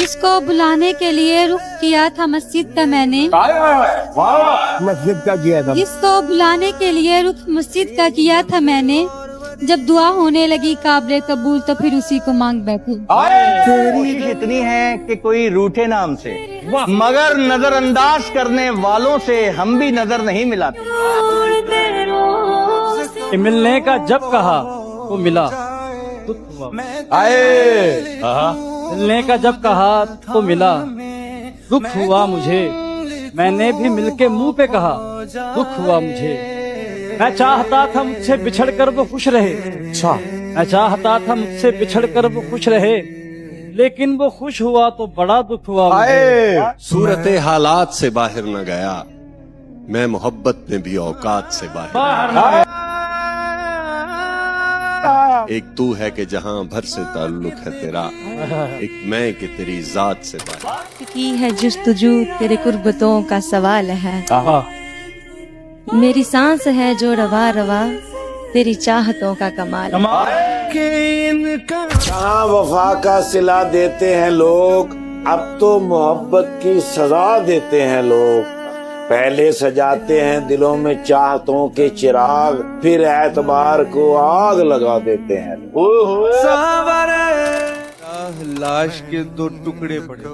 جس کو بلانے کے لیے رخ کیا تھا مسجد کا میں نے، مسجد کا کیا تھا، جس کو بلانے کے لیے رخ مسجد کا کیا تھا میں نے، جب دعا ہونے لگی قابل قبول تو پھر اسی کو مانگ بیٹھے۔ کوشش اتنی ہے کہ کوئی روٹھے نام سے، مگر نظر انداز کرنے والوں سے ہم بھی نظر نہیں ملاتے۔ ملنے کا جب کہا تو ملا، دکھ ہوا۔ ملنے کا جب کہا تو ملا، دکھ ہوا مجھے۔ میں نے بھی مل کے منہ پہ کہا، دکھ ہوا مجھے۔ میں چاہتا تھا مجھ سے بچھڑ کر وہ خوش رہے، میں چاہتا تھا مجھ سے بچھڑ کر وہ خوش رہے، لیکن وہ خوش ہوا تو بڑا دکھ ہوا مجھے۔ صورت حالات سے باہر نہ گیا، میں محبت میں بھی اوقات سے باہر۔ ایک تو ہے کہ جہاں بھر سے تعلق ہے تیرا، ایک میں کہ تیری ذات سے باہر۔ کی ہے جستجو تیرے قربتوں کا سوال ہے، میری سانس ہے جو روا روا تیری چاہتوں کا کمال ہے۔ جہاں وفا کا صلہ دیتے ہیں لوگ، اب تو محبت کی سزا دیتے ہیں لوگ۔ پہلے سجاتے ہیں دلوں میں چاہتوں کے چراغ، پھر اعتبار کو آگ لگا دیتے ہیں۔ لاش کے دو ٹکڑے پڑے،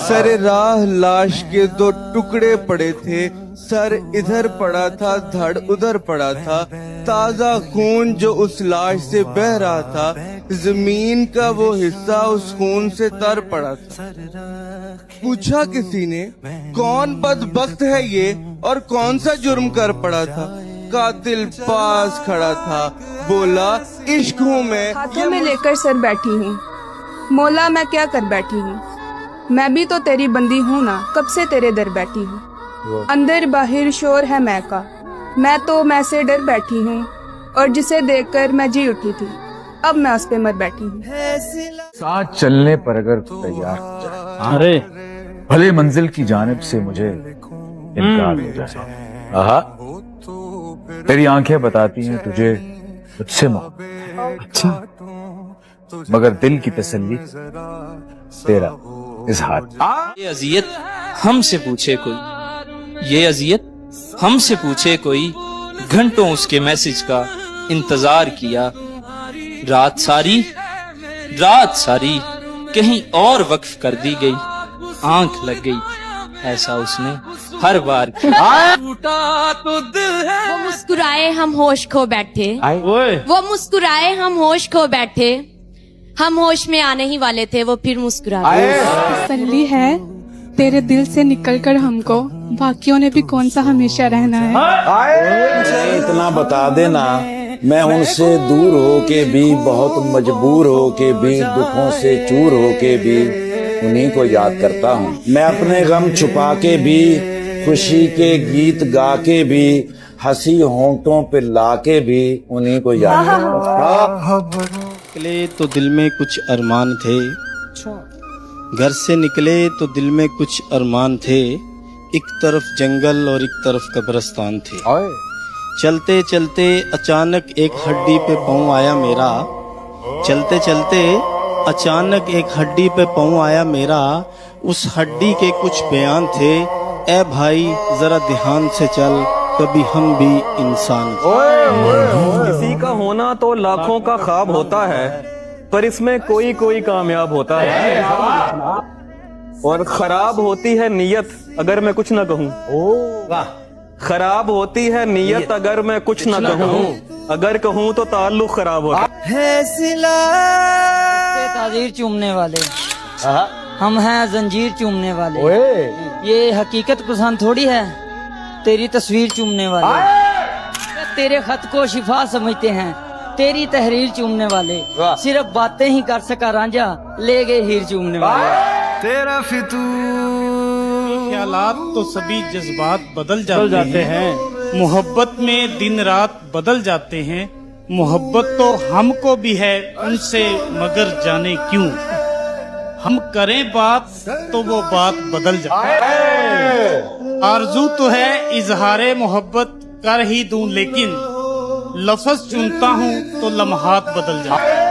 سر راہ لاش کے دو ٹکڑے پڑے تھے، سر ادھر پڑا تھا دھڑ ادھر پڑا تھا، تازہ خون جو اس لاش سے بہ رہا تھا، زمین کا وہ حصہ اس خون سے تر پڑا تھا۔ پوچھا کسی نے کون بدبخت ہے یہ اور کون سا جرم کر پڑا تھا، قاتل پاس کھڑا تھا، بولا عشق ہوں میں، ہاتھوں میں لے کر سر بیٹھی ہوں، مولا میں کیا کر بیٹھی ہوں، میں بھی تو تیری بندی ہوں نا، کب سے تیرے در بیٹھی ہوں، اندر باہر شور ہے میں کا، میں تو میں سے ڈر بیٹھی ہوں، اور جسے دیکھ کر میں جی اٹھی تھی، اب میں اس پہ مر بیٹھی ہوں۔ ساتھ چلنے پر اگر تیار ہو جائے، ارے بھلے منزل کی جانب سے مجھے انکار ہو جائے، تیری آنکھیں بتاتی ہیں تجھے مجھ سے محبت، اچھا مگر دل کی تسلی تیرا اظہار۔ یہ اذیت ہم سے پوچھے کوئی، یہ اذیت ہم سے پوچھے کوئی، گھنٹوں اس کے میسج کا انتظار کیا، رات ساری کہیں اور وقف کر دی گئی، آنکھ لگ گئی ایسا اس نے ہر بار کیا۔ وہ مسکرائے ہم ہوش کھو بیٹھے، وہ مسکرائے ہم ہوش کھو بیٹھے، ہم ہوش میں آنے ہی والے تھے وہ پھر مسکرائے۔ تسلی ہے تیرے دل سے نکل کر ہم کو، باقیوں نے بھی کون سا ہمیشہ رہنا ہے۔ مجھے اتنا بتا دینا، میں ان سے دور ہو کے بھی، بہت مجبور ہو کے بھی، دکھوں سے چور ہو کے بھی انہیں کو یاد کرتا ہوں۔ میں اپنے غم چھپا کے بھی، خوشی کے گیت گا کے بھی، ہنسی ہونٹوں پہ لا کے بھی انہیں کو یاد کرتا ہوں۔ نکلے تو دل میں کچھ ارمان تھے، گھر سے نکلے تو دل میں کچھ ارمان تھے، ایک طرف جنگل اور ایک طرف قبرستان تھے، چلتے چلتے اچانک ایک ہڈی پہ پاؤں آیا میرا، چلتے چلتے اچانک ایک ہڈی پہ پاؤں آیا میرا، اس ہڈی کے کچھ بیان تھے، اے بھائی ذرا دھیان سے چل، کبھی ہم بھی انسان تھے۔ کسی کا ہونا تو لاکھوں کا خواب ہوتا ہے، پر اس میں کوئی کامیاب ہوتا ہے، اور خراب ہوتی ہے نیت اگر میں کچھ نہ کہوں، خراب ہوتی ہے نیت اگر میں کچھ نہ کہوں، اگر کہوں تو تعلق خراب ہوتا ہے۔ تعزیر چومنے والے ہم ہیں، زنجیر چومنے والے، یہ حقیقت پسند تھوڑی ہے تیری تصویر چومنے والے، تیرے خط کو شفا سمجھتے ہیں تیری تحریر چومنے والے، صرف باتیں ہی کر سکا رانجھا لے گئے ہیر چومنے والے۔ تیرا خیالات تو سبھی جذبات بدل جاتے ہیں، محبت میں دن رات بدل جاتے ہیں، محبت تو ہم کو بھی ہے ان سے مگر جانے کیوں، ہم کریں بات تو وہ بات بدل جاتی ہے۔ آرزو تو ہے اظہار محبت کر ہی دوں، لیکن لفظ چنتا ہوں تو لمحات بدل جاتے ہیں۔